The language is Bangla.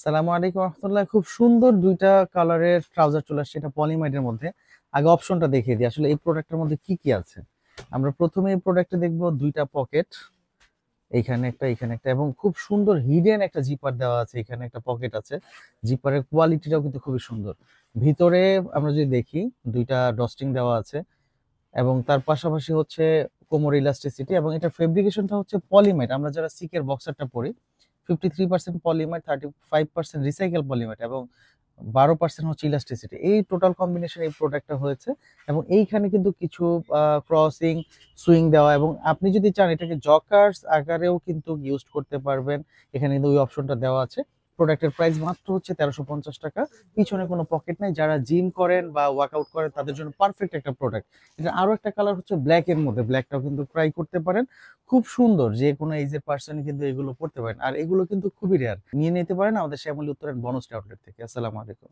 সালামু আলাইকুম রহমতুল্লাহ। খুব সুন্দর দুইটা কালারের ট্রাউজার চলে আসছে, এটা পলিমাইডের মধ্যে। আগে অপশনটা দেখিয়ে দিই আসলে এই প্রোডাক্টের মধ্যে কি কি আছে। আমরা প্রথমে এই প্রোডাক্টে দেখবো দুইটা পকেট, এইখানে একটা এখানে একটা, এবং খুব সুন্দর হিডেন একটা জিপার দেওয়া আছে। এখানে একটা পকেট আছে, জিপারের কোয়ালিটিটাও কিন্তু খুবই সুন্দর। ভিতরে আমরা যদি দেখি দুইটা ডস্টিং দেওয়া আছে, এবং তার পাশাপাশি হচ্ছে কোমর ইলাস্টিসিটি, এবং এটা ফেব্রিকেশনটা হচ্ছে পলিমাইড। আমরা যারা সিকের বক্সারটা পরি, 53% পলিমার, 35% রিসাইকেল পলিমার, এবং 12% হচ্ছে ইলাস্টিসিটি। এই টোটাল কম্বিনেশন এই প্রোডাক্টটা হয়েছে। এবং এইখানে কিন্তু কিছু ক্রসিং সুইং দেওয়া, এবং আপনি যদি চান এটাকে জকার্স আকারেও কিন্তু ইউজ করতে পারবেন। এখানে কিন্তু ওই অপশনটা দেওয়া আছে। প্রোডাক্টের প্রাইস মাত্র হচ্ছে 1350 টাকা। পিছনে কোনো পকেট নাই, যারা জিম করেন বা ওয়ার্কআউট করেন তাদের জন্য পারফেক্ট একটা প্রোডাক্ট। এটা আরো একটা কালার হচ্ছে ব্ল্যাক এর মধ্যে, ব্ল্যাকটাও কিন্তু ট্রাই করতে পারেন। খুব সুন্দর, যে কোনো এজের পার্সন কিন্তু এগুলো পড়তে পারেন, আর এগুলো কিন্তু খুবই রেয়ার। নিয়ে নিতে পারেন আমাদের শ্যামলী উত্তরের বনশ্রী আউটলেট থেকে। আসসালামু আলাইকুম।